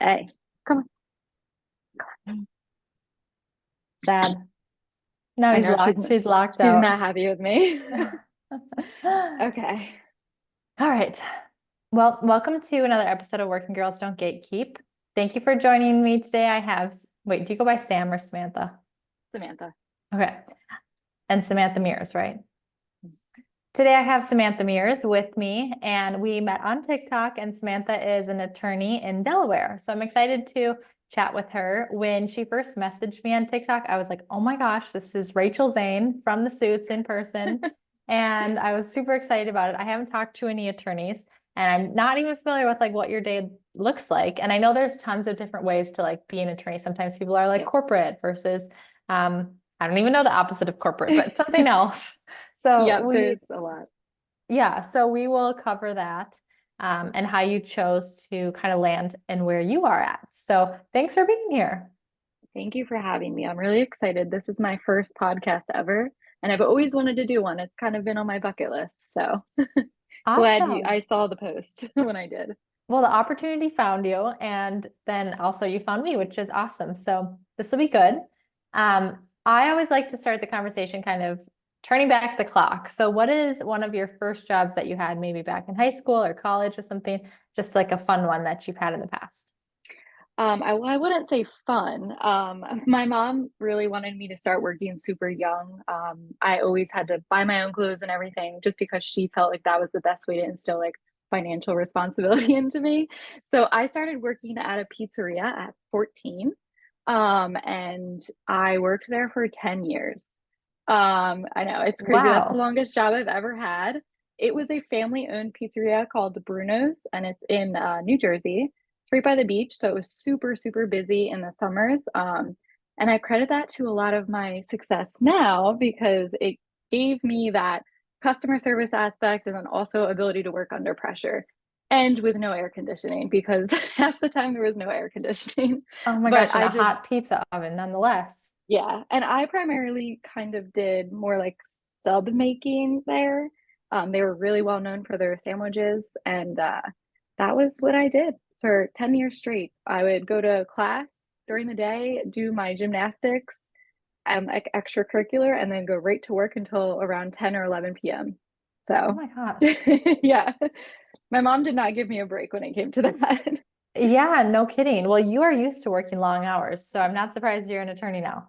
Hey, come on. Sad. Now I he's know locked. She's locked she's out. not happy with me. All Okay. right. Well, welcome to another episode of Working Girls Don't Gatekeep. Thank you for joining me today. Wait, do you go by Sam or Samantha? Samantha. Okay. And Samantha Mears, right? Today I have Samantha Mears with me, and we met on TikTok, and Samantha is an attorney in Delaware. So I'm excited to chat with her. When she first messaged me on TikTok, I was like, oh my gosh, this is Rachel Zane from the Suits in person. And I was super excited about it. I haven't talked to any attorneys, and I'm not even familiar with like what your day looks like. And I know there's tons of different ways to like be an attorney. Sometimes people are like corporate versus I don't even know the opposite of corporate, but something else. So Yep, there's a lot. so we will cover that and how you chose to kind of land and where you are at. So thanks for being here. Thank you for having me. I'm really excited. This is my first podcast ever, and I've always wanted to do one. It's kind of been on my bucket list. So glad I Awesome. saw the post when I did. Well, the opportunity found you, and then also you found me, which is awesome. So this will be good. I always like to start the conversation kind of turning back the clock. So, what is one of your first jobs that you had, maybe back in high school or college or something, just like a fun one that you've had in the past? I wouldn't say fun. My mom really wanted me to start working super young. I always had to buy my own clothes and everything just because she felt like that was the best way to instill like financial responsibility into me. So I started working at a pizzeria at 14. And I worked there for 10 years. I know it's crazy. That's the Wow. longest job I've ever had. It was a family-owned pizzeria called Bruno's, and it's in New Jersey. It's right by the beach, so it was super, super busy in the summers. And I credit that to a lot of my success now because it gave me that customer service aspect and then also ability to work under pressure and with no air conditioning because half the time there was no air conditioning. Oh my But gosh, in I a did hot pizza oven, nonetheless. yeah, and I primarily kind of did more like sub making there. They were really well known for their sandwiches, and that was what I did for 10 years straight. I would go to class during the day, do my gymnastics, like extracurricular, and then go right to work until around 10 or 11 p.m. Oh So, my gosh. yeah, my mom did not give me a break when it came to that. Yeah, no kidding. Well, you are used to working long hours, so I'm not surprised you're an attorney now.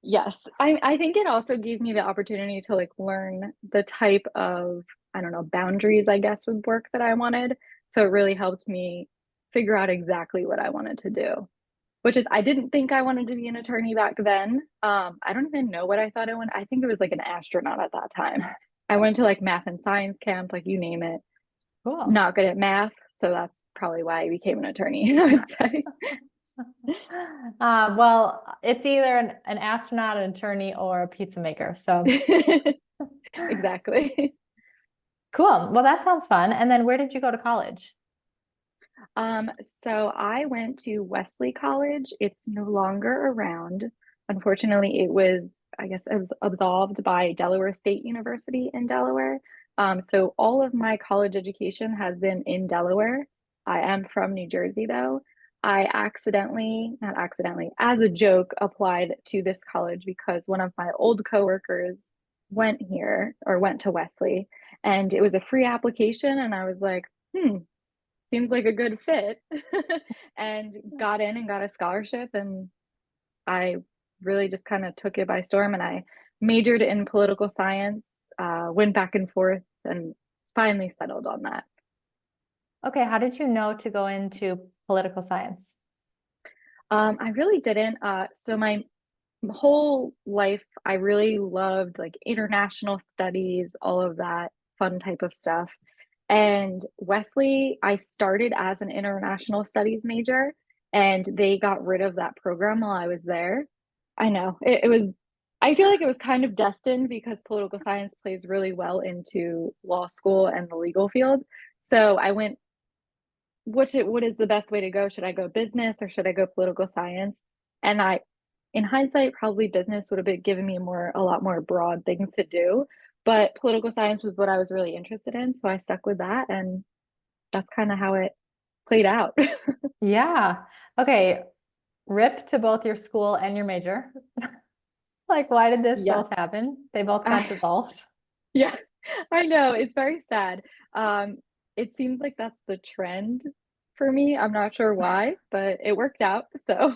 Yes, I think it also gave me the opportunity to like learn the type of, I don't know, boundaries, I guess, with work that I wanted. So it really helped me figure out exactly what I wanted to do, which is I didn't think I wanted to be an attorney back then. I don't even know what I thought I wanted. I think it was like an astronaut at that time. I went to like math and science camp, like you name it. Cool. Not good at math, so that's probably why I became an attorney, I would say. Well, it's either an astronaut, an attorney, or a pizza maker. So Exactly. cool. Well, that sounds fun. And then where did you go to college? So I went to Wesley College. It's no longer around. Unfortunately, I guess, it was absolved by Delaware State University in Delaware. So all of my college education has been in Delaware. I am from New Jersey, though. Not accidentally, as a joke, applied to this college because one of my old coworkers went to Wesley, and it was a free application. And I was like, seems like a good fit and got in and got a scholarship, and I really just kind of took it by storm, and I majored in political science, went back and forth, and finally settled on that. Okay, how did you know to go into political science? I really didn't. So my whole life I really loved like international studies, all of that fun type of stuff. And Wesley, I started as an international studies major, and they got rid of that program while I was there. I know it was, I feel like it was kind of destined because political science plays really well into law school and the legal field. So I went, what is the best way to go? Should I go business or should I go political science? And in hindsight, probably business would have been given me a lot more broad things to do. But political science was what I was really interested in, so I stuck with that, and that's kind of how it played out. Yeah. Okay. Rip to both your school and your major. Like, why did this Yeah. both happen? They both got I, dissolved. yeah, I know. It's very sad. Um, it seems like that's the trend for me. I'm not sure why, but it worked out. So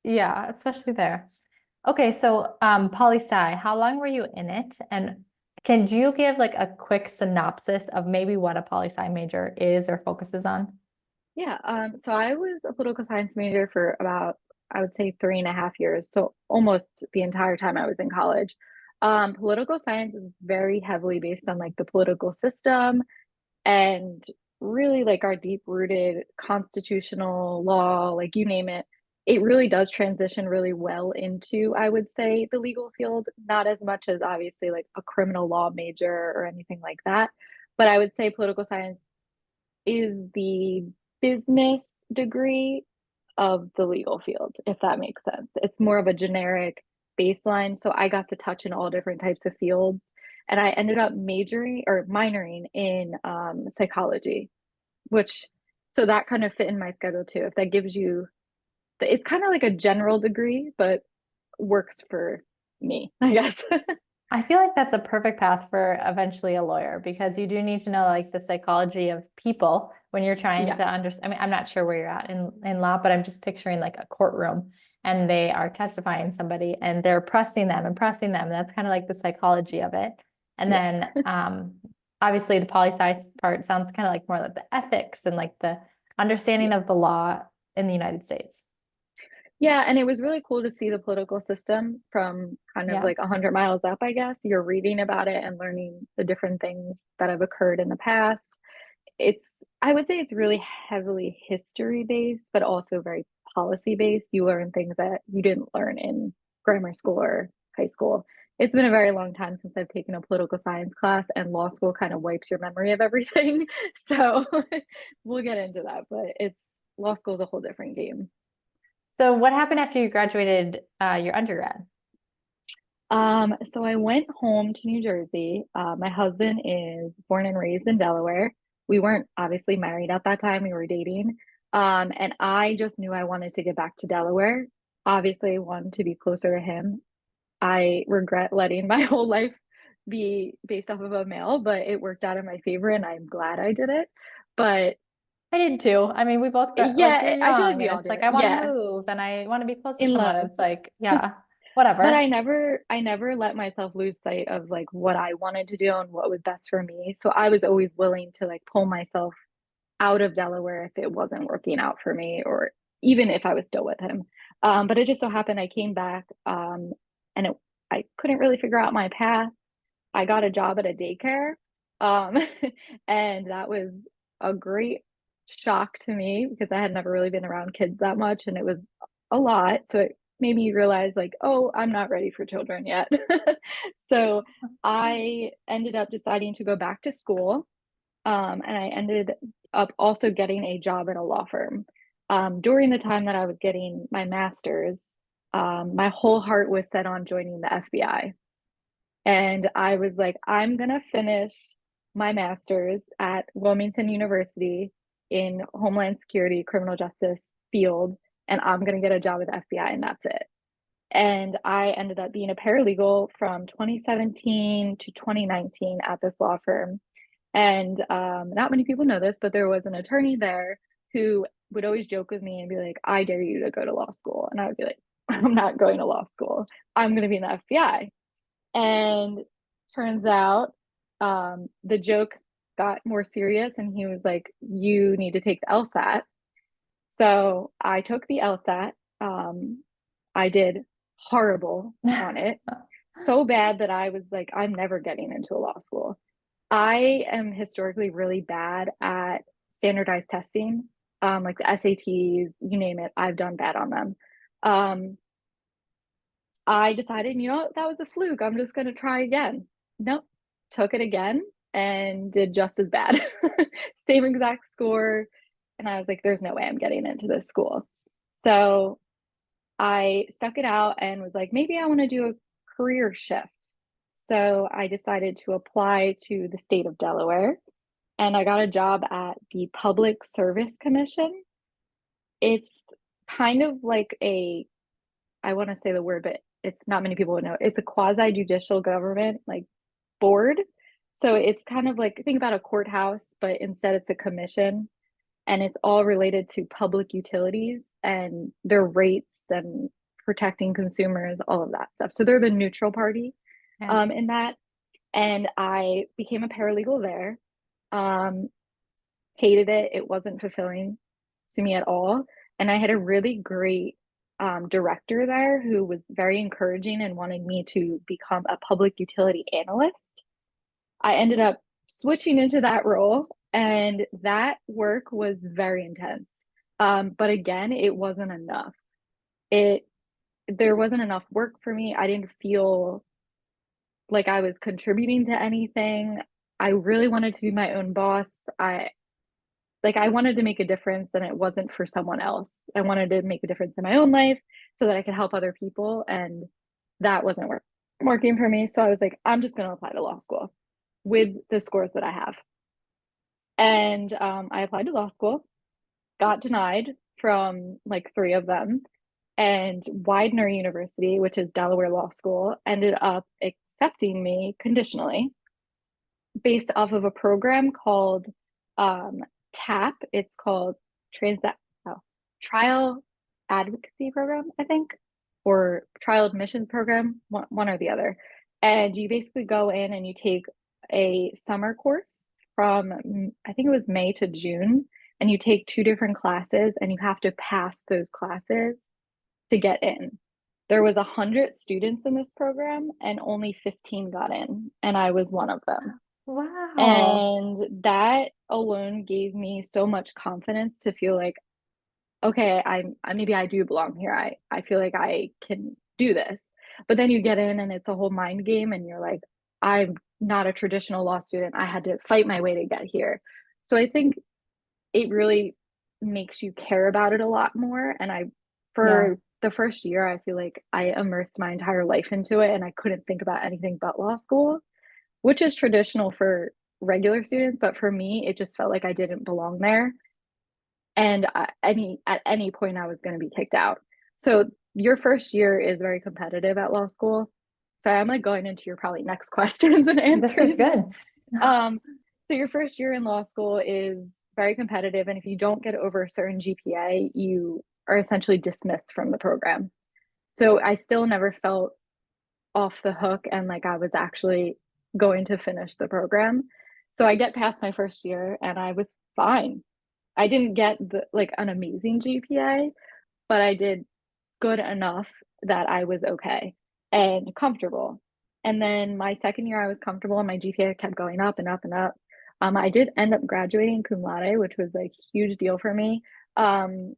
Yeah, especially there. Okay, so poli sci, how long were you in it? And can you give like a quick synopsis of maybe what a poli sci major is or focuses on? yeah, so I was a political science major for about, I would say 3.5 years. So almost the entire time I was in college. Political science is very heavily based on like the political system and really like our deep rooted constitutional law, like you name it. It really does transition really well into, I would say, the legal field, not as much as obviously like a criminal law major or anything like that. But I would say political science is the business degree of the legal field, if that makes sense. It's more of a generic baseline. So I got to touch in all different types of fields. And I ended up majoring or minoring in psychology, which so that kind of fit in my schedule too. If that gives you, it's kind of like a general degree, but works for me, I guess. I feel like that's a perfect path for eventually a lawyer because you do need to know like the psychology of people when you're trying Yeah, to understand. I mean, I'm not sure where you're at in law, but I'm just picturing like a courtroom and they are testifying somebody and they're pressing them and pressing them. That's kind of like the psychology of it. And yeah. then obviously the poli sci part sounds kind of like more like the ethics and like the understanding of the law in the United States. Yeah, and it was really cool to see the political system from kind of Yeah. like 100 miles up, I guess. You're reading about it and learning the different things that have occurred in the past. I would say it's really heavily history based, but also very policy based. You learn things that you didn't learn in grammar school or high school. It's been a very long time since I've taken a political science class, and law school kind of wipes your memory of everything. So we'll get into that, but it's law school is a whole different game. So what happened after you graduated your undergrad? So I went home to New Jersey. My husband is born and raised in Delaware. We weren't obviously married at that time, we were dating. And I just knew I wanted to get back to Delaware. Obviously, I wanted to be closer to him. I regret letting my whole life be based off of a male, but it worked out in my favor and I'm glad I did it. But I did too. I mean, we both got like you're yeah, I feel like young we and all it's like did. I want to Yeah, move and I want to be close to in someone. love. It's like, yeah, But whatever. I never let myself lose sight of like what I wanted to do and what was best for me. So I was always willing to like pull myself out of Delaware if it wasn't working out for me, or even if I was still with him. But it just so happened I came back, and I couldn't really figure out my path. I got a job at a daycare, um, and that was a great shock to me because I had never really been around kids that much, and it was a lot. So it made me realize, like, oh, I'm not ready for children yet. So I ended up deciding to go back to school, and I ended up also getting a job at a law firm. During the time that I was getting my master's, my whole heart was set on joining the FBI. And I was like, I'm going to finish my master's at Wilmington University in Homeland Security, criminal justice field, and I'm going to get a job at the FBI, and that's it. And I ended up being a paralegal from 2017 to 2019 at this law firm. And not many people know this, but there was an attorney there who would always joke with me and be like, I dare you to go to law school. And I would be like, I'm not going to law school. I'm going to be in the FBI. And turns out the joke got more serious, and he was like, you need to take the LSAT. So I took the LSAT. I did horrible on it. So bad that I was like, I'm never getting into a law school. I am historically really bad at standardized testing, like the SATs, you name it. I've done bad on them. Um, I decided, that was a fluke. I'm just going to try again. Nope. Took it again and did just as bad. Same exact score. And I was like, there's no way I'm getting into this school. So I stuck it out and was like, maybe I want to do a career shift. So I decided to apply to the state of Delaware. and I got a job at the Public Service Commission. It's kind of like I want to say the word, but it's not many people would know. It's a quasi judicial government like board. So it's kind of like think about a courthouse, but instead it's a commission, and it's all related to public utilities and their rates and protecting consumers, all of that stuff. So they're the neutral party Yeah. in that. And I became a paralegal there. Um, Hated it. It wasn't fulfilling to me at all. And I had a really great director there who was very encouraging and wanted me to become a public utility analyst. I ended up switching into that role, and that work was very intense. But again, it wasn't enough. It There wasn't enough work for me. I didn't feel like I was contributing to anything. I really wanted to be my own boss. I wanted to make a difference, and it wasn't for someone else. I wanted to make a difference in my own life so that I could help other people, and that wasn't working for me. So I was like, I'm just going to apply to law school with the scores that I have. And I applied to law school, got denied from like three of them. And Widener University, which is Delaware Law School, ended up accepting me conditionally based off of a program called um, TAP. It's called Transact oh, Trial Advocacy Program, I think, or Trial Admissions Program, one or the other. And you basically go in and you take a summer course from, I think it was May to June, and you take two different classes and you have to pass those classes to get in. There was 100 students in this program and only 15 got in, and I was one of them. Wow. And that alone gave me so much confidence to feel like, okay, I maybe I do belong here. I feel like I can do this. But then you get in and it's a whole mind game, and you're like, I'm not a traditional law student. I had to fight my way to get here. So I think it really makes you care about it a lot more. And Yeah. for the first year, I feel like I immersed my entire life into it, and I couldn't think about anything but law school, which is traditional for regular students. But for me, it just felt like I didn't belong there. And at any point, I was going to be kicked out. So your first year is very competitive at law school. So I'm like going into your probably next questions and This is answering them. good. Um, so your first year in law school is very competitive, and if you don't get over a certain GPA, you are essentially dismissed from the program. So I still never felt off the hook and like I was actually going to finish the program. So I get past my first year and I was fine. I didn't get an amazing GPA, but I did good enough that I was okay and comfortable. And then my second year, I was comfortable and my GPA kept going up and up and up. I did end up graduating cum laude, which was a huge deal for me. Um,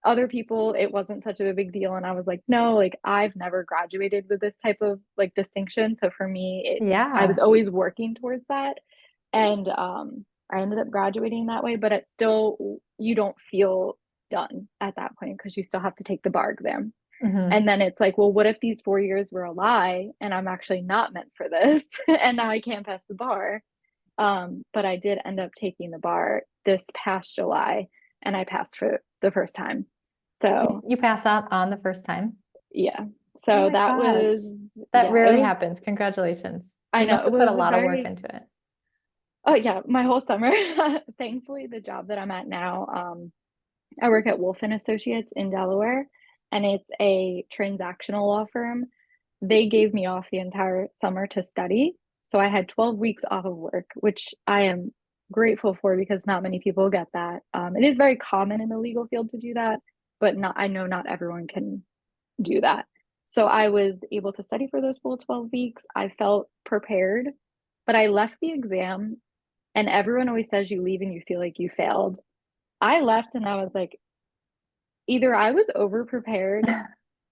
Other people, it wasn't such a big deal. And I was like, no, like I've never graduated with this type of like distinction. So for me, I was Yeah. always working towards that. And I ended up graduating that way, but it's still, you don't feel done at that point because you still have to take the bar exam. Hmm. And then it's like, well, what if these 4 years were a lie and I'm actually not meant for this and now I can't pass the bar? But I did end up taking the bar this past July, and I passed for the first time. So You passed out on the first time. yeah. Oh So my that gosh. was, That yeah, it rarely was, happens. Congratulations. I You know must it have put a was a lot of work very, into it. oh yeah, my whole summer. Thankfully, the job that I'm at now, I work at Wolf and Associates in Delaware, and it's a transactional law firm. They gave me off the entire summer to study. So I had 12 weeks off of work, which I am grateful for because not many people get that. It is very common in the legal field to do that, but I know not everyone can do that. So I was able to study for those full 12 weeks. I felt prepared, but I left the exam, and everyone always says you leave and you feel like you failed. I left and I was like, either I was over prepared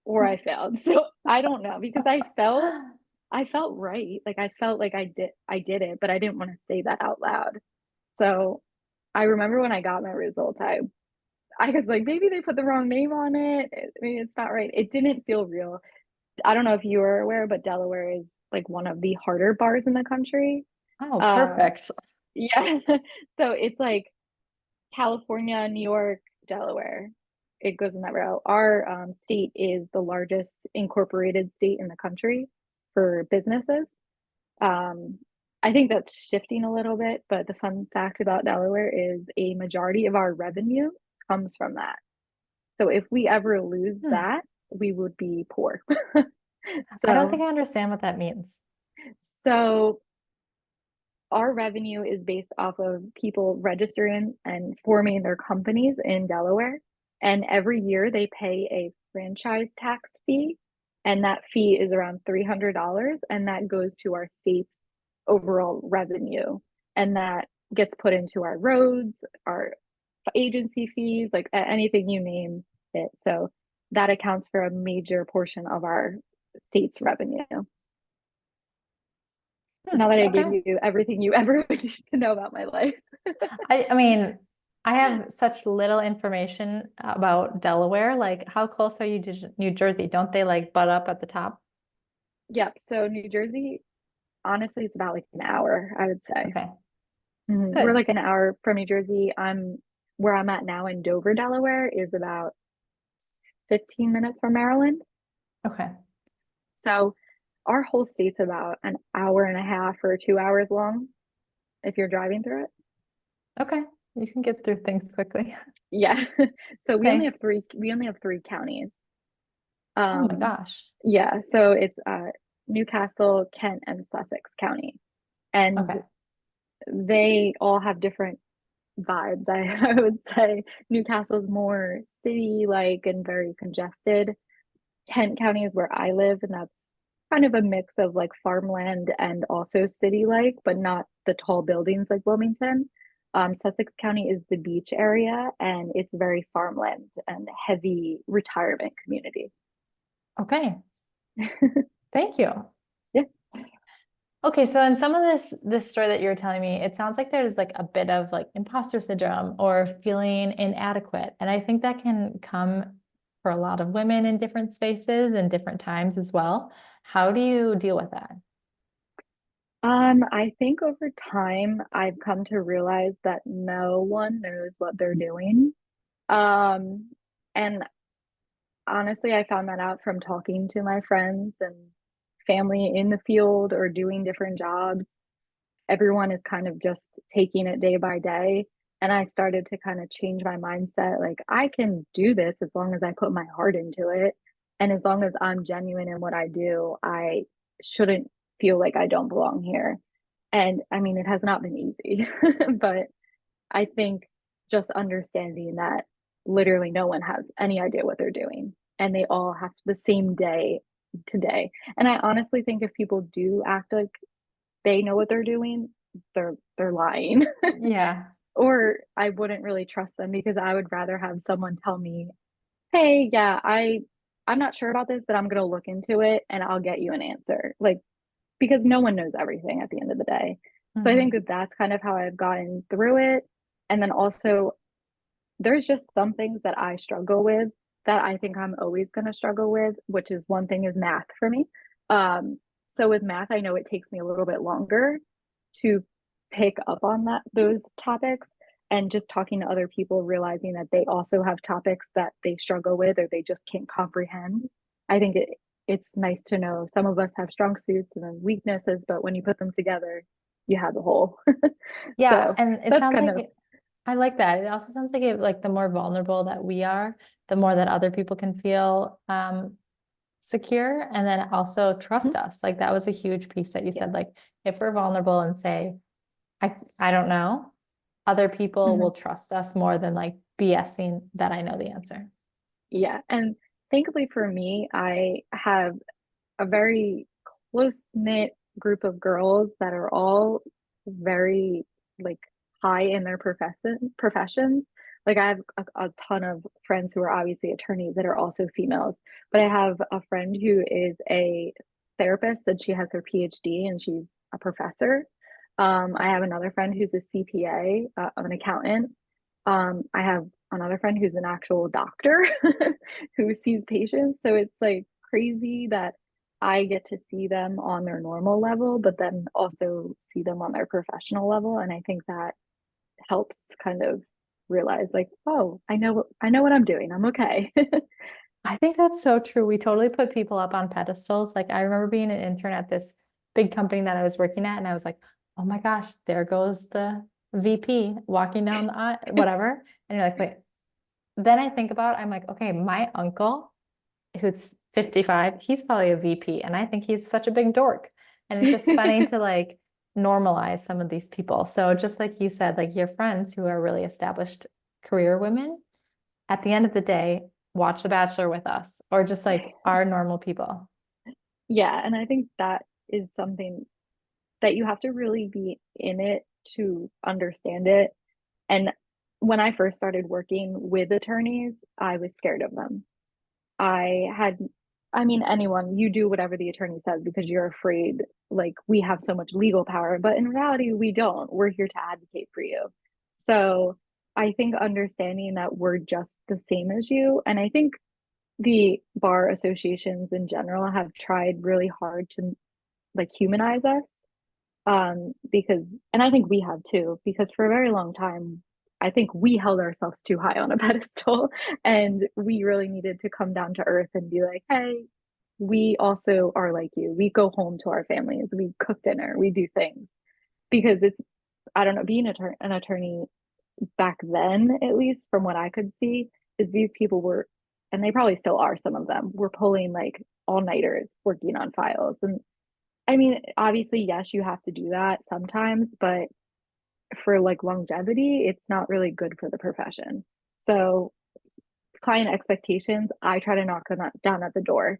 or I failed. So I don't know because I felt right. Like I felt like I did it, but I didn't want to say that out loud. So I remember when I got my results, I was like, maybe they put the wrong name on it. Maybe it's not right. It didn't feel real. I don't know if you were aware, but Delaware is like one of the harder bars in the country. Oh, Um, perfect. Yeah. So it's like California, New York, Delaware. It goes in that route. Our state is the largest incorporated state in the country for businesses. Um, I think that's shifting a little bit, but the fun fact about Delaware is a majority of our revenue comes from that. So if we ever lose Hmm. that, we would be poor. I don't think So, I understand what that means. so our revenue is based off of people registering and forming their companies in Delaware. And every year they pay a franchise tax fee. And that fee is around $300. And that goes to our state's overall revenue. And that gets put into our roads, our agency fees, like anything you name it. So that accounts for a major portion of our state's revenue. Hmm, Now that I gave okay. you everything you ever would need to know about my life. I mean, I have such little information about Delaware. Like, how close are you to New Jersey? Don't they like butt up at the top? Yep. So New Jersey, honestly, it's about like an hour, I would say. Okay, We're good. like an hour from New Jersey. I'm where I'm at now in Dover, Delaware, is about 15 minutes from Maryland. Okay. So our whole state's about an hour and a half or 2 hours long if you're driving through it. Okay. You can get through things quickly. Yeah. So Nice. we only have three counties. Oh my Um, gosh. yeah, so it's Newcastle, Kent, and Sussex County. And Okay. they all have different vibes. I would say Newcastle's more city like and very congested. Kent County is where I live, and that's kind of a mix of like farmland and also city like, but not the tall buildings like Wilmington. Sussex County is the beach area, and it's very farmland and heavy retirement community. Okay. Thank you. Yeah. Okay, so in some of this story that you're telling me, it sounds like there's like a bit of like imposter syndrome or feeling inadequate. And I think that can come for a lot of women in different spaces and different times as well. How do you deal with that? I think over time I've come to realize that no one knows what they're doing. Um, and honestly, I found that out from talking to my friends and family in the field or doing different jobs. Everyone is kind of just taking it day by day. And I started to kind of change my mindset. Like, I can do this as long as I put my heart into it. And as long as I'm genuine in what I do, I shouldn't feel like I don't belong here. And I mean, it has not been easy, but I think just understanding that literally no one has any idea what they're doing and they all have the same day today. And I honestly think if people do act like they know what they're doing, they're lying. Yeah. Or I wouldn't really trust them because I would rather have someone tell me, "Hey, yeah, I'm not sure about this, but I'm going to look into it and I'll get you an answer." Like because no one knows everything at the end of the day. So I think Mhm. that that's kind of how I've gotten through it. And then also, there's just some things that I struggle with that I think I'm always going to struggle with, which is one thing is math for me. So with math, I know it takes me a little bit longer to pick up on those topics and just talking to other people realizing that they also have topics that they struggle with or they just can't comprehend. I think it's nice to know some of us have strong suits and then weaknesses, but when you put them together, you have a whole. Yeah, So and it that's sounds kind like of I like that. It also sounds like like the more vulnerable that we are, the more that other people can feel secure and then also trust us. Like that was a huge piece that you yeah. said, like if we're vulnerable and say, I don't know, other people Mhm. will trust us more than like BSing that I know the answer. Yeah. And thankfully for me, I have a very close knit group of girls that are all very like high in their professions. Like I have a ton of friends who are obviously attorneys that are also females, but I have a friend who is a therapist and she has her PhD and she's a professor. I have another friend who's a CPA, an accountant. I have another friend who's an actual doctor who sees patients. So it's like crazy that I get to see them on their normal level, but then also see them on their professional level. And I think that helps kind of realize like, oh, I know what I'm doing. I'm okay. I think that's so true. We totally put people up on pedestals. Like I remember being an intern at this big company that I was working at, and I was like, oh my gosh, there goes the VP walking down the whatever. And you're like, wait. Then I think about, I'm like, okay, my uncle, who's 55, he's probably a VP, and I think he's such a big dork. And it's just funny to like normalize some of these people. So just like you said, like your friends who are really established career women, at the end of the day, watch The Bachelor with us, or just like our normal people. Yeah, and I think that is something that you have to really be in it to understand it. And when I first started working with attorneys, I was scared of them. I had, I mean, anyone, you do whatever the attorney says because you're afraid, like, we have so much legal power, but in reality, we don't. We're here to advocate for you. So I think understanding that we're just the same as you, and I think the bar associations in general have tried really hard to like humanize us. Because, and I think we have too, because for a very long time, I think we held ourselves too high on a pedestal and we really needed to come down to earth and be like, hey, we also are like you. We go home to our families, we cook dinner, we do things because it's, I don't know, being an attorney back then, at least from what I could see, is these people were, and they probably still are, some of them were pulling like all-nighters working on files. And I mean, obviously, yes, you have to do that sometimes, but for like longevity, it's not really good for the profession. So, client expectations, I try to knock them down at the door.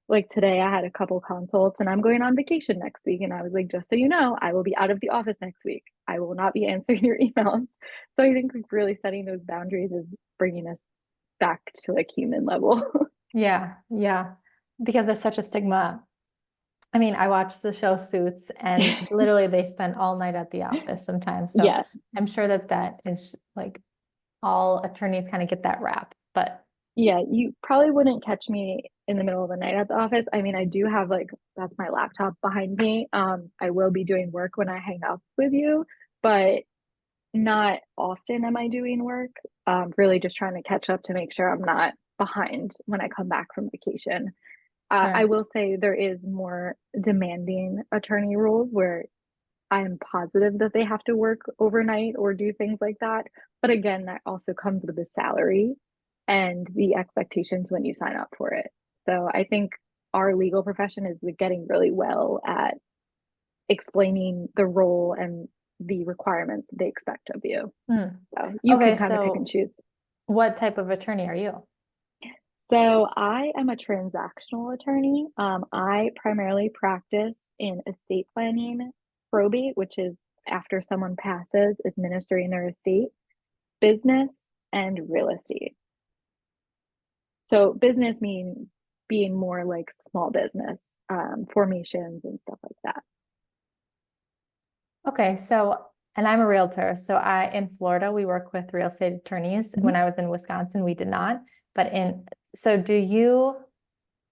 Like today, I had a couple consults and I'm going on vacation next week. And I was like, just so you know, I will be out of the office next week. I will not be answering your emails. So, I think like really setting those boundaries is bringing us back to like human level. Yeah, yeah. Because there's such a stigma. I mean, I watched the show Suits, and literally they spend all night at the office sometimes. So Yeah. I'm sure that that is like all attorneys kind of get that rap. But Yeah, you probably wouldn't catch me in the middle of the night at the office. I mean, I do have like that's my laptop behind me. I will be doing work when I hang up with you, but not often am I doing work. Really just trying to catch up to make sure I'm not behind when I come back from vacation. I sure. will say there is more demanding attorney rules where I'm positive that they have to work overnight or do things like that. But again, that also comes with the salary and the expectations when you sign up for it. So I think our legal profession is getting really well at explaining the role and the requirements they expect of you. Hmm. So you Okay, can kind of pick and so choose. what type of attorney are you? So I am a transactional attorney. I primarily practice in estate planning, probate, which is after someone passes, administering their estate, business, and real estate. So business mean being more like small business, formations and stuff like that. Okay, so and I'm a realtor. So I in Florida we work with real estate attorneys. Mhm. When I was in Wisconsin, we did not. But in so do you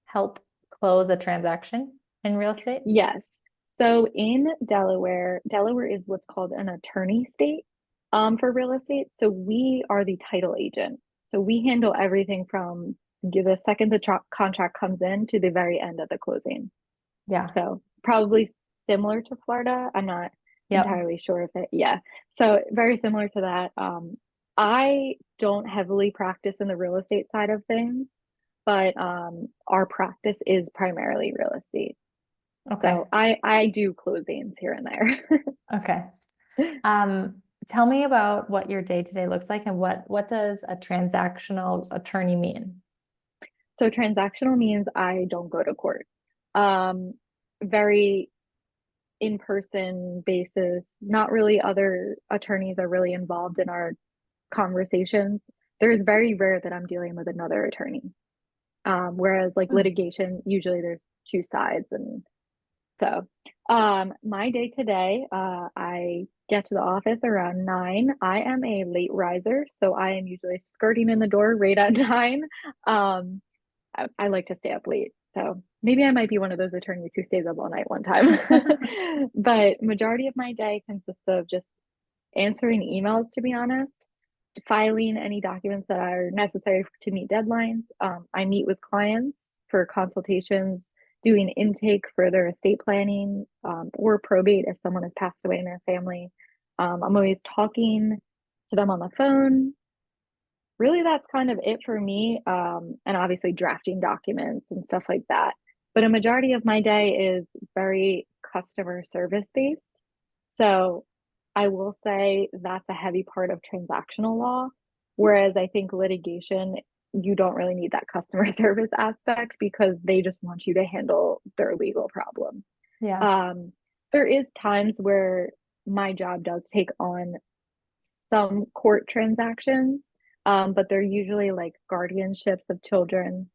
help close a transaction in real estate? Yes. So in Delaware, Delaware is what's called an attorney state for real estate. So we are the title agent. So we handle everything from the second the contract comes in to the very end of the closing. Yeah. So probably similar to Florida. I'm not Yep. entirely sure if it, yeah. So very similar to that. I don't heavily practice in the real estate side of things, but our practice is primarily real estate. Okay. So I do closings here and there. Okay. Tell me about what your day-to-day looks like and what does a transactional attorney mean? So transactional means I don't go to court. Um, Very in-person basis. Not really other attorneys are really involved in our conversations. There is very rare that I'm dealing with another attorney. Whereas like Hmm. litigation, usually there's two sides. And so my day to day, I get to the office around 9. I am a late riser, so I am usually skirting in the door right at 9. I like to stay up late. So maybe I might be one of those attorneys who stays up all night one time. But majority of my day consists of just answering emails, to be honest, filing any documents that are necessary to meet deadlines. I meet with clients for consultations, doing intake for their estate planning, or probate if someone has passed away in their family. I'm always talking to them on the phone. Really, that's kind of it for me. And obviously drafting documents and stuff like that. But a majority of my day is very customer service based. So I will say that's a heavy part of transactional law. Whereas I think litigation, you don't really need that customer service aspect because they just want you to handle their legal problem. Yeah. Um, there is times where my job does take on some court transactions, but they're usually like guardianships of children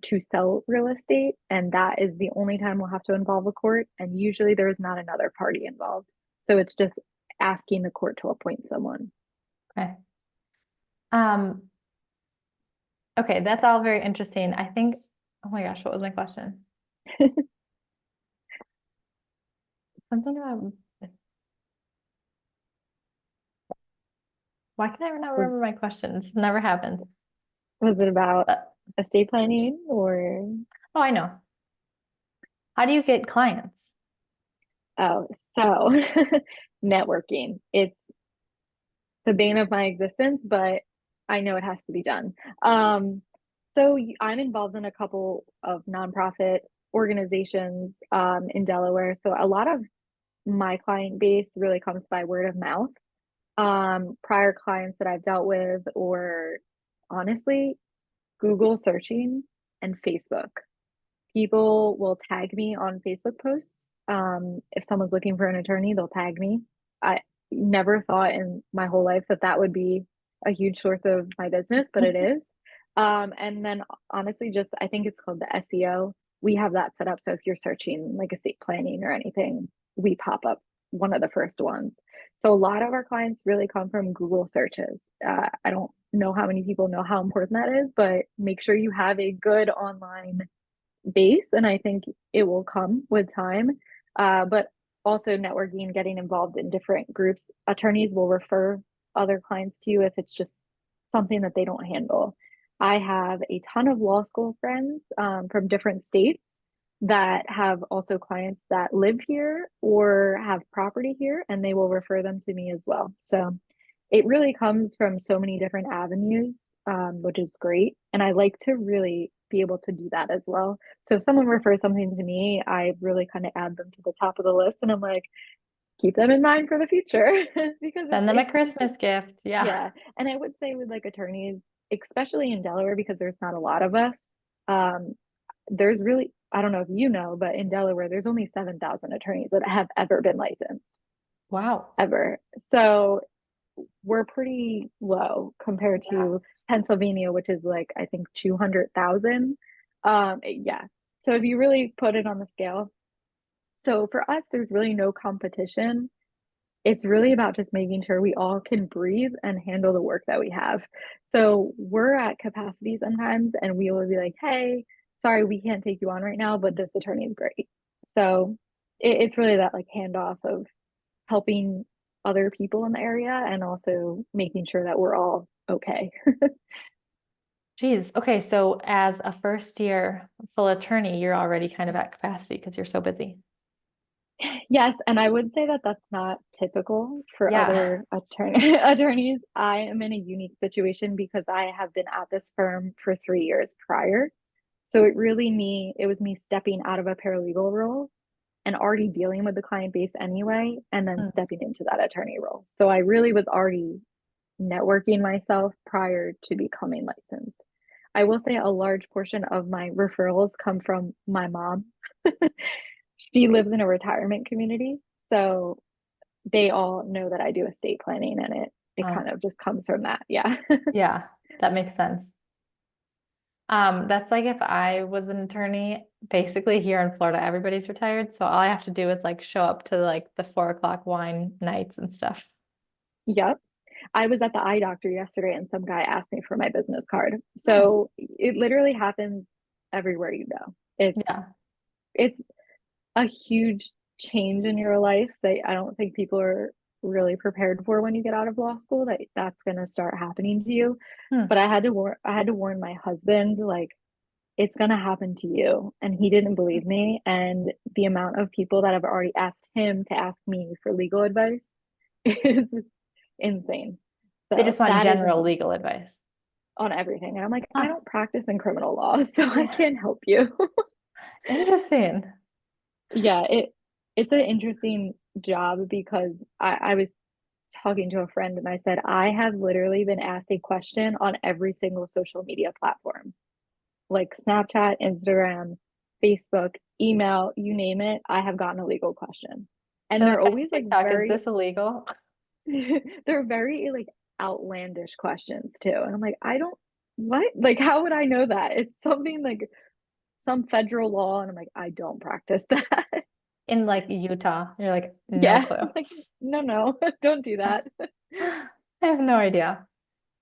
to sell real estate. And that is the only time we'll have to involve a court. And usually there is not another party involved. So it's just asking the court to appoint someone. Okay. Um, okay, that's all very interesting. I think, oh my gosh, what was my question? Something about, why can I not Was, remember my questions? Never happened. was it about Uh, estate planning or? oh, I know. How do you get clients? Oh, so networking. It's the bane of my existence, but I know it has to be done. So I'm involved in a couple of nonprofit organizations in Delaware. So a lot of my client base really comes by word of mouth. Prior clients that I've dealt with, or honestly, Google searching and Facebook. People will tag me on Facebook posts. If someone's looking for an attorney, they'll tag me. I never thought in my whole life that that would be a huge source of my business, but it is. And then honestly, just I think it's called the SEO. We have that set up. So if you're searching like estate planning or anything, we pop up one of the first ones. So a lot of our clients really come from Google searches. I don't know how many people know how important that is, but make sure you have a good online base, and I think it will come with time. But also networking, getting involved in different groups. Attorneys will refer other clients to you if it's just something that they don't handle. I have a ton of law school friends from different states that have also clients that live here or have property here, and they will refer them to me as well. So it really comes from so many different avenues, which is great. And I like to really be able to do that as well. So if someone refers something to me, I really kind of add them to the top of the list, and I'm like, keep them in mind for the future because Send them a Christmas gift. Yeah. yeah. And I would say with like attorneys, especially in Delaware, because there's not a lot of us, um, there's really, I don't know if you know, but in Delaware, there's only 7,000 attorneys that have ever been licensed, Wow. ever. So we're pretty low compared to Pennsylvania, which is like I think 200,000. Yeah. So if you really put it on the scale, so for us, there's really no competition. It's really about just making sure we all can breathe and handle the work that we have. So we're at capacity sometimes, and we will be like, "Hey, sorry, we can't take you on right now, but this attorney is great." So it's really that like handoff of helping other people in the area and also making sure that we're all okay. Geez. Okay. So as a first year full attorney, you're already kind of at capacity because you're so busy. Yes, and I would say that that's not typical for Yeah. other attorneys. I am in a unique situation because I have been at this firm for 3 years prior. So it was me stepping out of a paralegal role and already dealing with the client base anyway, and then Mm. stepping into that attorney role. So I really was already networking myself prior to becoming licensed. I will say a large portion of my referrals come from my mom. She lives in a retirement community, so they all know that I do estate planning, and it Oh, kind of just comes from that. Yeah. yeah, that makes sense. That's like if I was an attorney, basically here in Florida, everybody's retired. So all I have to do is like show up to like the 4 o'clock wine nights and stuff. Yep. I was at the eye doctor yesterday and some guy asked me for my business card. Nice. So it literally happens everywhere you go. It's Yeah. it's a huge change in your life that I don't think people are really prepared for when you get out of law school, that that's going to start happening to you. Hmm. But I had to warn my husband, like, it's going to happen to you. And he didn't believe me. And the amount of people that have already asked him to ask me for legal advice is insane. They So just want that is general legal advice. on everything. And I'm like, I Huh. don't practice in criminal law, so I Yeah. can't help you. Interesting. Yeah, it's an interesting job because I was talking to a friend and I said, I have literally been asked a question on every single social media platform, like Snapchat, Instagram, Facebook, email, you name it. I have gotten a legal question. And They're they're like, "Hey, always like TikTok, is very, this illegal?" they're very like outlandish questions too. And I'm like, I don't, what? Like, how would I know that? It's something like some federal law. And I'm like, I don't practice that. In like Utah, you're like, no Yeah. clue. Like, no, don't do that. I have no idea.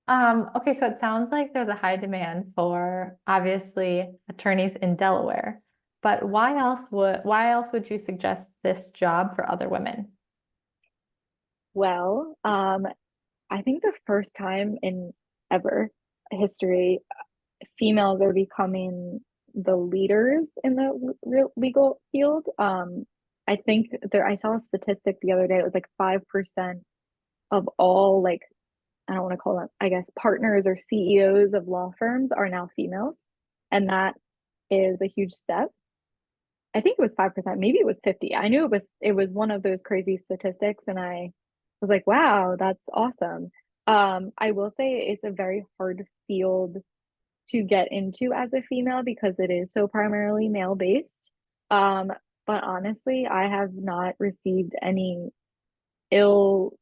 Okay, so it sounds like there's a high demand for obviously attorneys in Delaware, but why else would you suggest this job for other women? Well, I think the first time in ever history, females are becoming the leaders in the legal field. I think I saw a statistic the other day. It was like 5% of all, like, I don't want to call them, I guess, partners or CEOs of law firms are now females. And that is a huge step. I think it was 5%, maybe it was 50. I knew it was one of those crazy statistics, and I was like, wow, that's awesome. I will say it's a very hard field to get into as a female because it is so primarily male based. Um, but honestly, I have not received any ill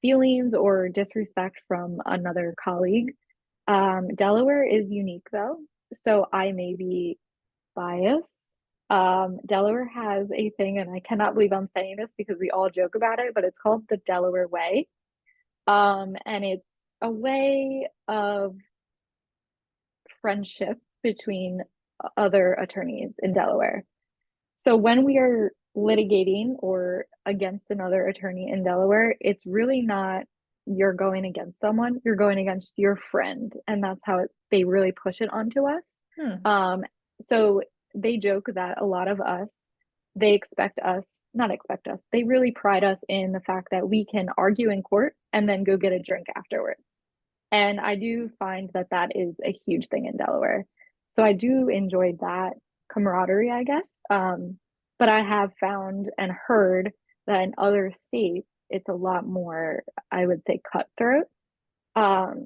feelings or disrespect from another colleague. Delaware is unique though, so I may be biased. Delaware has a thing, and I cannot believe I'm saying this because we all joke about it, but it's called the Delaware Way. And it's a way of friendship between other attorneys in Delaware. So when we are litigating or against another attorney in Delaware, it's really not you're going against someone, you're going against your friend. And that's how they really push it onto us. Hmm. Um, so they joke that a lot of us, they expect us, not expect us, they really pride us in the fact that we can argue in court and then go get a drink afterwards. And I do find that that is a huge thing in Delaware. So I do enjoy that camaraderie, I guess. But I have found and heard that in other states, it's a lot more, I would say, cutthroat. Um,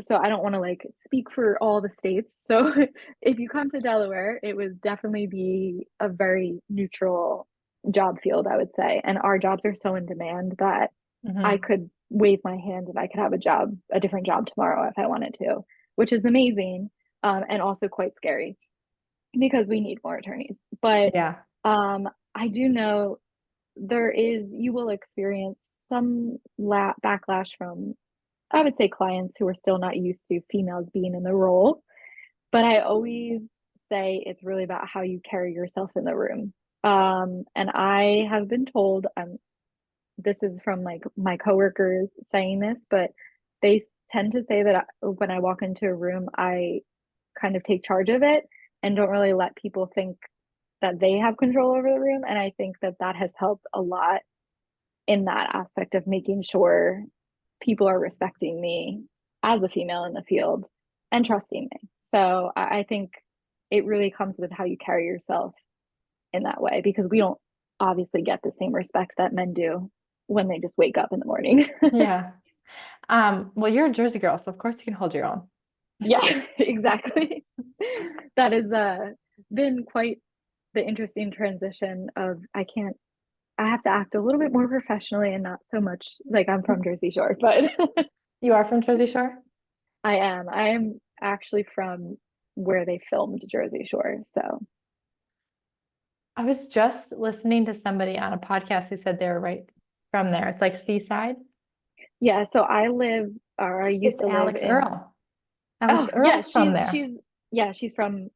so I don't want to like speak for all the states. So if you come to Delaware, it would definitely be a very neutral job field, I would say. And our jobs are so in demand that I Mhm. could wave my hand and I could have a job, a different job tomorrow if I wanted to, which is amazing, and also quite scary because we need more attorneys. But Yeah. I do know you will experience some backlash from, I would say, clients who are still not used to females being in the role. But I always say it's really about how you carry yourself in the room. And I have been told, this is from like my coworkers saying this, but they tend to say that when I walk into a room, I kind of take charge of it and don't really let people think that they have control over the room. And I think that that has helped a lot in that aspect of making sure people are respecting me as a female in the field and trusting me. So I think it really comes with how you carry yourself in that way because we don't obviously get the same respect that men do when they just wake up in the morning. Yeah. Well, you're a Jersey girl, so of course you can hold your own. Yeah, exactly. That has been quite the interesting transition of I have to act a little bit more professionally and not so much like I'm from Jersey Shore, but You are from Jersey Shore? I am. I am actually from where they filmed Jersey Shore. So I was just listening to somebody on a podcast who said they were right from there. It's like seaside. yeah, so I live or I used It's to live Alix in Earle. Alix oh yeah, Earle's from there. she's Yeah, she's from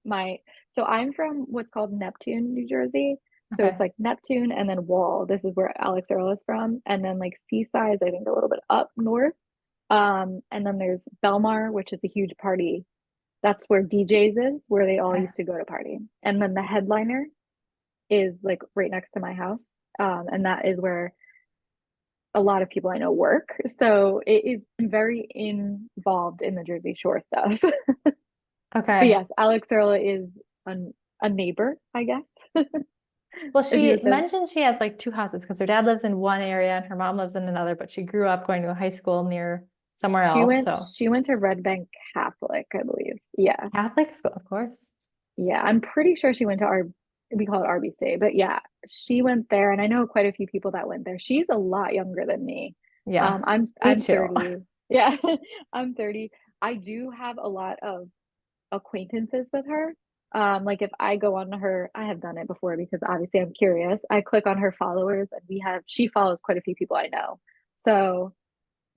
so I'm from what's called Neptune, New Jersey. So it's Okay. like Neptune and then Wall. This is where Alix Earle is from. And then like Seaside, I think a little bit up north. And then there's Belmar, which is a huge party. That's where DJ's is, where they all Okay. used to go to party. And then the headliner is like right next to my house. And that is where a lot of people I know work. So it is very involved in the Jersey Shore stuff. But Okay. yes, Alix Earle is a neighbor, I guess. Well, If you she would say mentioned she has like two houses because her dad lives in one area and her mom lives in another, but she grew up going to a high school near somewhere else. So she went to Red Bank Catholic, I believe. Yeah. Catholic school, of course. Yeah. I'm pretty sure she went to we call it RBC, but yeah, she went there and I know quite a few people that went there. She's a lot younger than me. Yeah, me I'm too. 30. Yeah. I'm 30. I do have a lot of acquaintances with her. Like if I go on to her, I have done it before because obviously I'm curious. I click on her followers and she follows quite a few people I know. So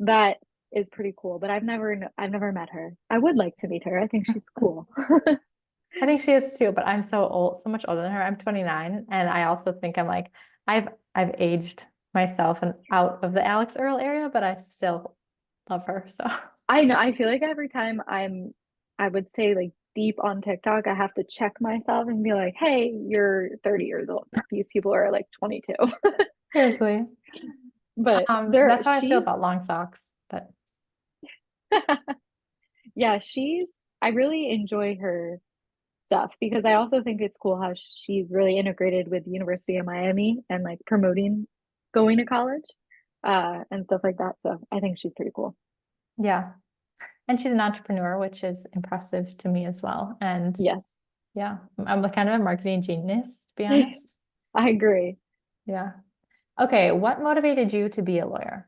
that is pretty cool, but I've never met her. I would like to meet her. I think she's cool. I think she is too, but I'm so old, so much older than her. I'm 29, and I also think I'm like I've aged myself and out of the Alix Earle area, but I still love her. So I know. I feel like every time I would say like deep on TikTok, I have to check myself and be like, hey, you're 30 years old. These people are like 22. seriously, But there, that's how I feel about long socks. But yeah, I really enjoy her stuff because I also think it's cool how she's really integrated with the University of Miami and like promoting going to college, and stuff like that. So I think she's pretty cool. yeah, and she's an entrepreneur, which is impressive to me as well. And Yes, yeah, I'm like kind of a marketing genius, to be honest. I agree. Yeah. Okay, what motivated you to be a lawyer?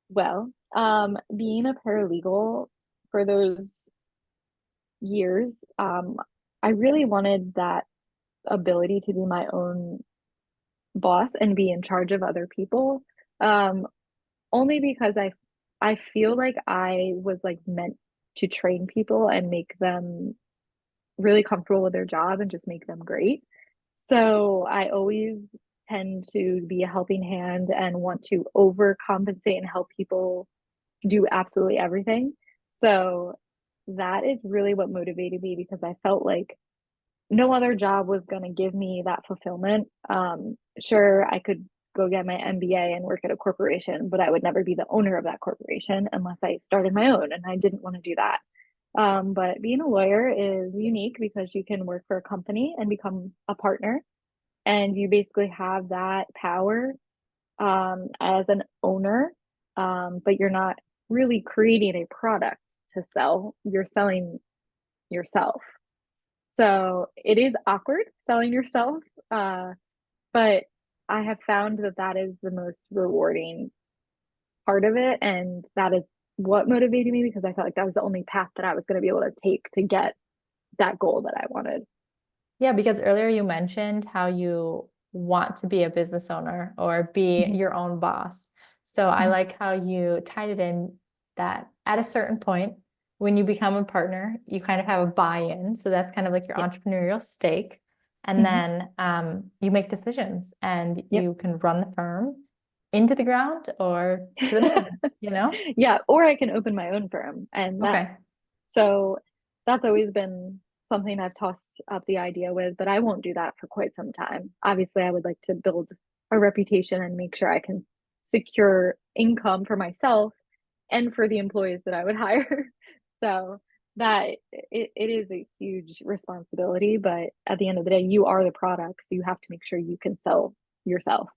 Well, being a paralegal for those years, I really wanted that ability to be my own boss and be in charge of other people. Um, only because I feel like I was like meant to train people and make them really comfortable with their job and just make them great. So I always tend to be a helping hand and want to overcompensate and help people do absolutely everything. So that is really what motivated me because I felt like no other job was going to give me that fulfillment. Sure, I could go get my MBA and work at a corporation, but I would never be the owner of that corporation unless I started my own, and I didn't want to do that. But being a lawyer is unique because you can work for a company and become a partner, and you basically have that power as an owner, but you're not really creating a product to sell. You're selling yourself. So it is awkward selling yourself, but I have found that that is the most rewarding part of it. And that is what motivated me because I felt like that was the only path that I was going to be able to take to get that goal that I wanted. Yeah, because earlier you mentioned how you want to be a business owner or be Mhm. your own boss. So I Mhm. like how you tied it in that at a certain point, when you become a partner, you kind of have a buy-in. So that's kind of like your Yeah. entrepreneurial stake. And Mhm. then you make decisions and Yep. you can run the firm into the ground or to the moon, you know? Yeah. Or I can open my own firm. And Okay. so that's always been something I've tossed up the idea with, but I won't do that for quite some time. Obviously, I would like to build a reputation and make sure I can secure income for myself and for the employees that I would hire. So that it is a huge responsibility, but at the end of the day, you are the product, so you have to make sure you can sell yourself.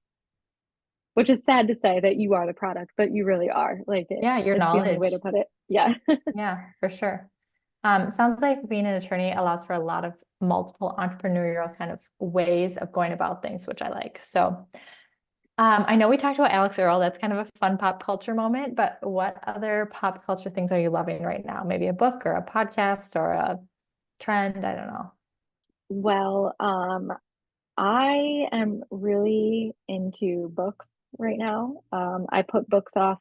Which is sad to say that you are the product, but you really are. Like Yeah, your it's the only way knowledge. to put it. Yeah. Yeah, for sure. Sounds like being an attorney allows for a lot of multiple entrepreneurial kind of ways of going about things, which I like. So, I know we talked about Alix Earle. That's kind of a fun pop culture moment, but what other pop culture things are you loving right now? Maybe a book or a podcast or a trend? I don't know. Well, I am really into books right now. I put books off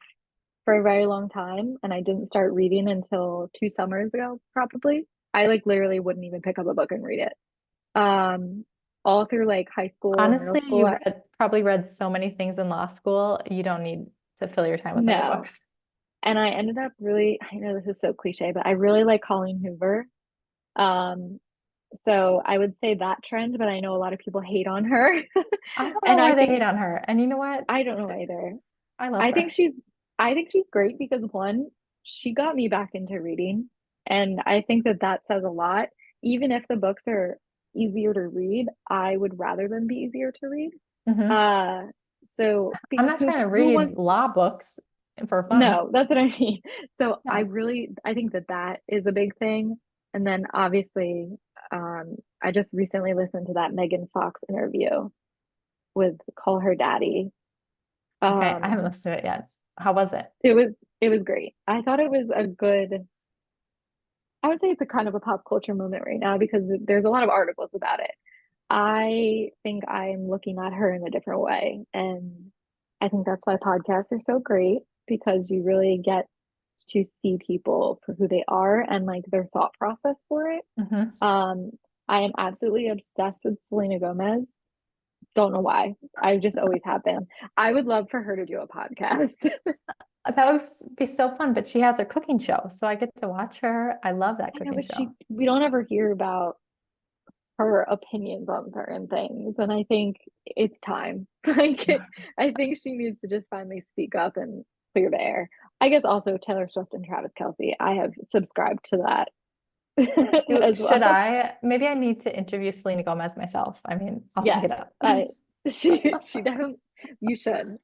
for a very long time, and I didn't start reading until 2 summers ago, probably. I like literally wouldn't even pick up a book and read it. Um, all through like high school and middle Honestly, school. probably read so many things in law school. You don't need to fill your time with other No. books. And I ended up really, I know this is so cliche, but I really like Colleen Hoover. Um, so I would say that trend, but I know a lot of people hate on her. I don't know And why I they hate think on her. And you know what? I don't know either. I love I her. think she's I think she's great because one, she got me back into reading, and I think that that says a lot. Even if the books are easier to read, I would rather them be easier to read. Hmm. Uh, so I'm because not trying to who read wants law books for fun. no, that's what I mean. So Yeah. I think that that is a big thing. And then obviously, I just recently listened to that Megan Fox interview with Call Her Daddy. Okay. I haven't Um, listened to it yet. How was it? it was it was great. I thought it was a good, I would say it's a kind of a pop culture moment right now because there's a lot of articles about it. I think I'm looking at her in a different way. And I think that's why podcasts are so great because you really get to see people for who they are and like their thought process for it. Hmm. Um, I am absolutely obsessed with Selena Gomez. Don't know why. I just always have been. I would love for her to do a podcast. That would be so fun, but she has her cooking show, so I get to watch her. I love that I know, cooking but show. we don't ever hear about her opinions on certain things. And I think it's time. Like, I think she needs to just finally speak up and clear the air. I guess also Taylor Swift and Travis Kelce. I have subscribed to that as Should well. I? Maybe I need to interview Selena Gomez myself. I mean, I'll take Yes, it up. I she definitely you should.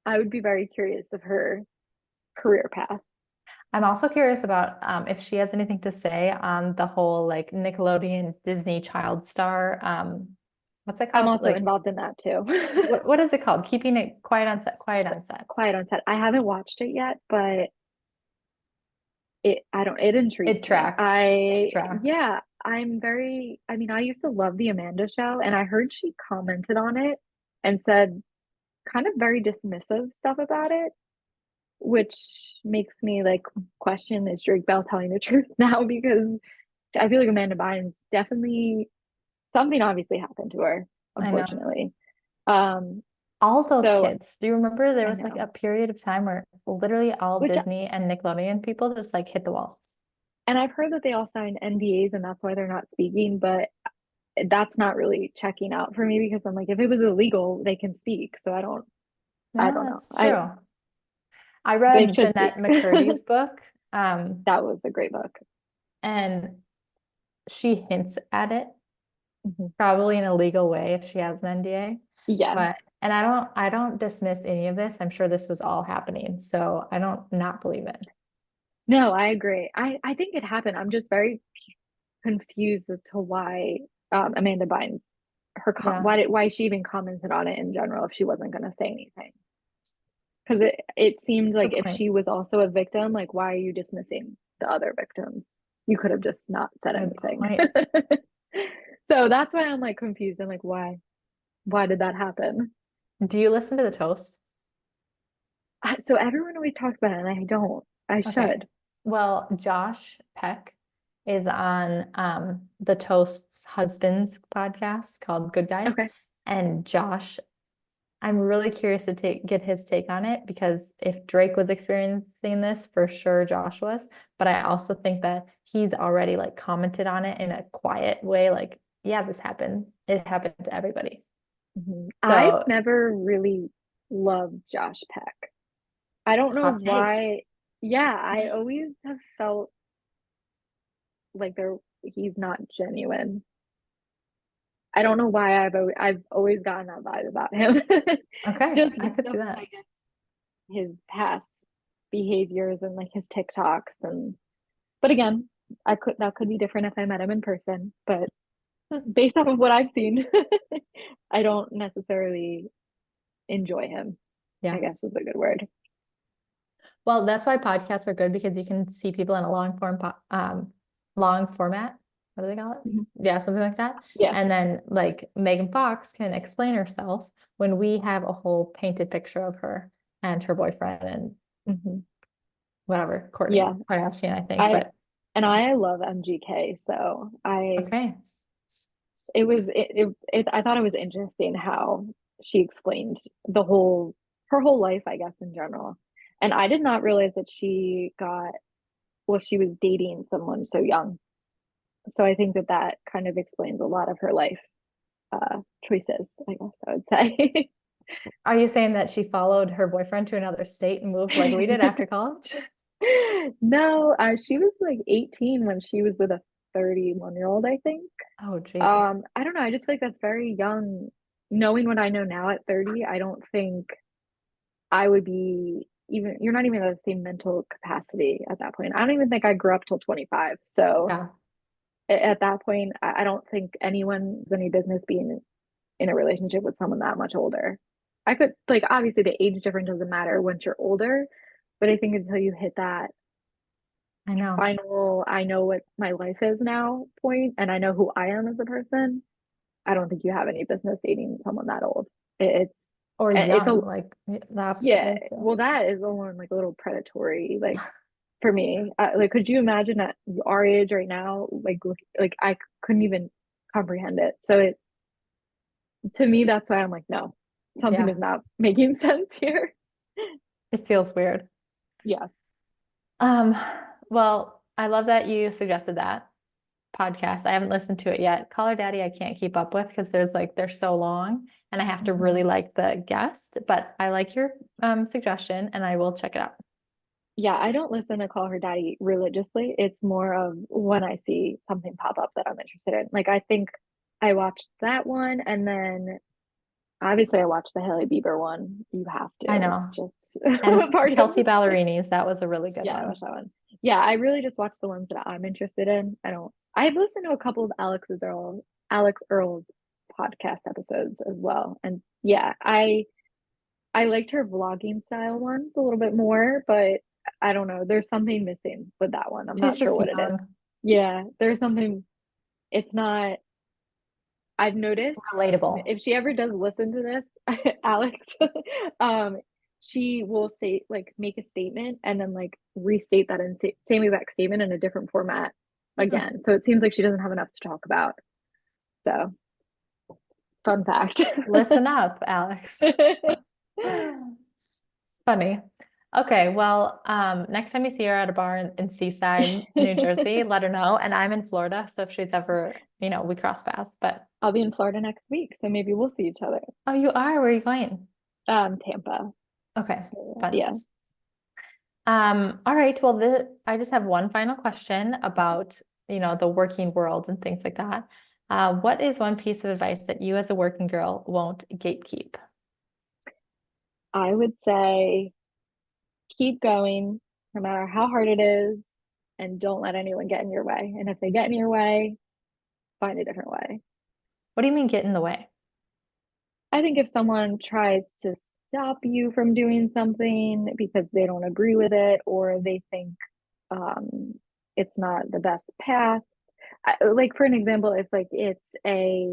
I would be very curious of her career path. I'm also curious about if she has anything to say on the whole like Nickelodeon Disney child star. What's it I'm called? also Like, involved in that too. what is it called? Keeping it quiet on set, quiet on set. Quiet on set. I haven't watched it yet, but it intrigues It me. tracks. It tracks. Yeah, I mean, I used to love the Amanda Show, and I heard she commented on it and said kind of very dismissive stuff about it, which makes me like question, is Drake Bell telling the truth now? Because I feel like Amanda Bynes definitely something obviously happened to her, I know. unfortunately. Um, All those so kids. Do you remember there I was like a know, period of time where literally all which Disney and Nickelodeon people just like hit the wall? and I've heard that they all signed NDAs and that's why they're not speaking, but that's not really checking out for me because I'm like, if it was illegal, they can speak. So I Yeah, don't know. that's true. I They read should speak. Jeanette McCurdy's book, That was a great book. and she hints at it, Mhm. probably in a legal way if she has an NDA. Yeah. But and I don't dismiss any of this. I'm sure this was all happening. So I don't not believe it. No, I agree. I think it happened. I'm just very confused as to why Amanda Bynes Yeah, why she even commented on it in general if she wasn't going to say anything. Because it seemed like good if point. she was also a victim, like why are you dismissing the other victims? You could have just not said Good anything. point. So that's why I'm like confused. I'm like, why did that happen? Do you listen to the Toast? So everyone always talks about it, and I don't. I Okay. should. Well, Josh Peck is on the Toast's husband's podcast called Good Guys. Okay. And Josh, I'm really curious to get his take on it because if Drake was experiencing this, for sure Josh was. But I also think that he's already like commented on it in a quiet way, like, yeah, this happened. It happened to everybody. Mhm. I've So never really loved Josh Peck. I don't know hot take. why. Yeah, I always have felt like he's not genuine. I don't know why I've always gotten that vibe about him. Okay, Just I based could see off that. I guess his past behaviors and like his TikToks and but again, I could that could be different if I met him in person, but based off of what I've seen, I don't necessarily enjoy him, I Yeah. guess is a good word. Well, that's why podcasts are good because you can see people in a long format. What do they call it? Mhm. Yeah, something like that. Yeah. And then like Megan Fox can explain herself when we have a whole painted picture of her and her boyfriend and Hmm. whatever, Courtney Yeah. Kardashian, I think, I but and yeah. I love MGK, so Okay. I thought it was interesting how she explained the whole her whole life, I guess, in general. And I did not realize that she was dating someone so young. So I think that that kind of explains a lot of her life choices, I guess I would say. Are you saying that she followed her boyfriend to another state and moved like we did after college? No, she was like 18 when she was with a 31-year-old, I think. Oh, geez. I don't know. I just feel like that's very young. Knowing what I know now at 30, I don't think I would be even, you're not even at the same mental capacity at that point. I don't even think I grew up till 25. So Yeah. at that point, I don't think anyone's any business being in a relationship with someone that much older. I could, like, obviously the age difference doesn't matter once you're older, but I think until you hit that I know. final, I know what my life is now point, and I know who I am as a person, I don't think you have any business dating someone that old. It's Or it's a young, like the opposite yeah. way too. Well, that is almost like a little predatory, like for me. Like, could you imagine at our age right now? Like, like I couldn't even comprehend it. So it to me, that's why I'm like, no, something is Yeah, not making sense here. it feels weird. Yeah, Um, well, I love that you suggested that podcast. I haven't listened to it yet. Call Her Daddy, I can't keep up with because they're so long and I have to really mhm. like the guest, but I like your suggestion and I will check it out. Yeah. I don't listen to Call Her Daddy religiously. It's more of when I see something pop up that I'm interested in. Like, I think I watched that one, and then obviously I watched the Hailey Bieber one. You have I to. It's know. just And part of. Kelsey Ballerinis, that was a really good Yeah, I one. watched that one. Yeah, I really just watch the ones that I'm interested in. I don't. I've listened to a couple of Alex Earle's podcast episodes as well, and yeah, I liked her vlogging style ones a little bit more, but I don't know. There's something missing with that one. I'm She's not sure just what it is. young, Yeah, there's something. It's not. I've noticed relatable. if she ever does listen to this, Alex, um, she will say like make a statement and then like restate that and same exact statement in a different format again. So it seems like she doesn't have enough to talk about. So fun fact. Listen up, Alex. Funny. Okay, well, next time you see her at a bar in Seaside, New Jersey, let her know. And I'm in Florida, so if she's ever, we cross paths. But I'll be in Florida next week, so maybe we'll see each other. oh, you are? Where are you going? Tampa. Okay, So, fun. yeah. All right. Well, I just have one final question about, the working world and things like that. What is one piece of advice that you as a working girl won't gatekeep? I would say keep going no matter how hard it is, and don't let anyone get in your way. And if they get in your way, find a different way. What do you mean get in the way? I think if someone tries to stop you from doing something because they don't agree with it, or they think um, it's not the best path, like for an example, if like it's a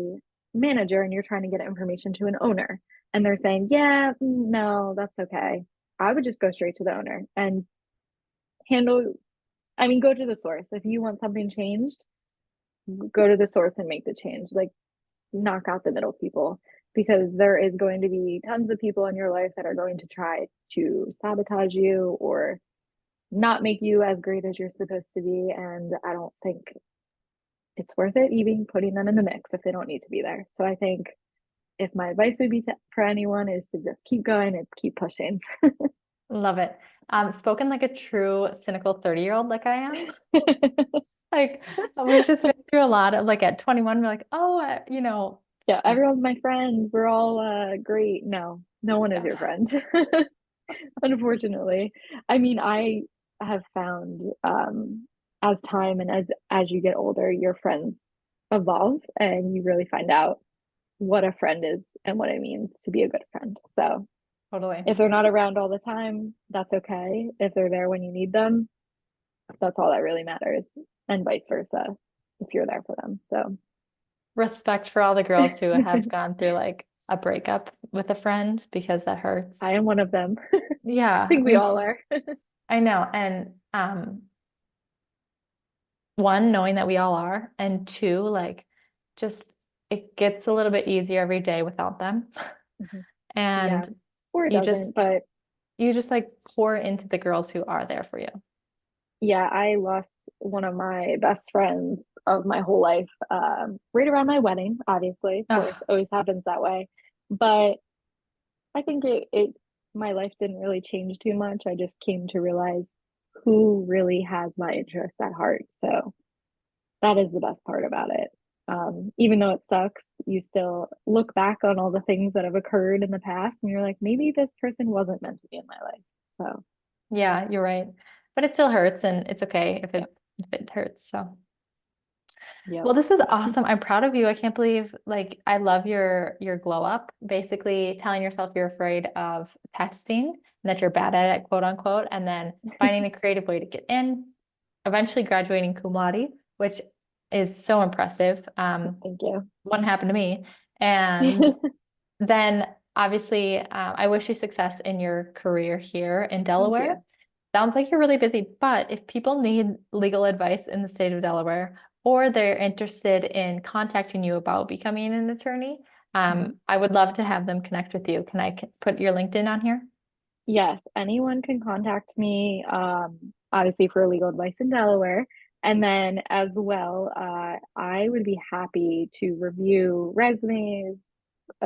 manager and you're trying to get information to an owner and they're saying, yeah, no, that's okay. I would just go straight to the owner and handle, I mean, go to the source. If you want something changed, go to the source and make the change. Like, knock out the middle people, because there is going to be tons of people in your life that are going to try to sabotage you or not make you as great as you're supposed to be. And I don't think it's worth it even putting them in the mix if they don't need to be there. So I think if my advice would be for anyone is to just keep going and keep pushing. Love it. Spoken like a true cynical 30-year-old like I am. Like we've just been through a lot of like at 21, we're like, oh, Yeah, everyone's my friend. We're all great. No, no one is yeah, your friend. Unfortunately. I mean, I have found as time and as you get older, your friends evolve and you really find out what a friend is and what it means to be a good friend. So totally. if they're not around all the time, that's okay. If they're there when you need them, that's all that really matters. And vice versa, if you're there for them. So Respect for all the girls who have gone through like a breakup with a friend because that I hurts. am one of them. I Yeah, think we me all too. are. I know. And one, knowing that we all are, and two, like just it gets a little bit easier every day without them. Mhm. Yeah, And or it you just doesn't, but you just like pour into the girls who are there for you. yeah, I lost one of my best friends of my whole life, right around my wedding, obviously. Of course, Oh, always happens that way. But I think my life didn't really change too much. I just came to realize who really has my interests at heart. So that is the best part about it. Even though it sucks, you still look back on all the things that have occurred in the past and you're like, maybe this person wasn't meant to be in my life. So, yeah, you're right. But it still hurts and it's okay yeah, if it hurts. So yep. well, this was awesome. I'm proud of you. I can't believe like I love your glow up, basically telling yourself you're afraid of testing and that you're bad at it, quote unquote, and then finding a creative way to get in, eventually graduating cum laude, which is so impressive. Thank you. One happened to me. And then obviously, I wish you success in your career here in Thank Delaware. you. Sounds like you're really busy, but if people need legal advice in the state of Delaware or they're interested in contacting you about becoming an attorney, Mhm. I would love to have them connect with you. Can I put your LinkedIn on here? Yes, anyone can contact me, obviously for legal advice in Delaware. And then as well, I would be happy to review resumes,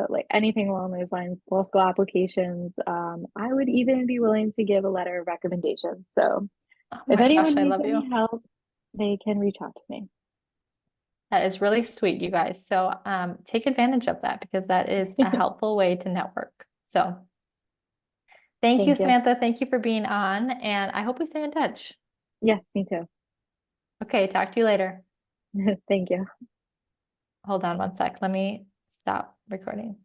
like anything along those lines, law school applications. I would even be willing to give a letter of recommendation. So Oh if my gosh, anyone I needs love any you. help, they can reach out to me. That is really sweet, you guys. So take advantage of that because that is a helpful way to network. So thank you, Thank you. Samantha. Thank you for being on, and I hope we stay in touch. Yes, me too. Okay, talk to you later. Thank you. Hold on one sec. Let me stop recording.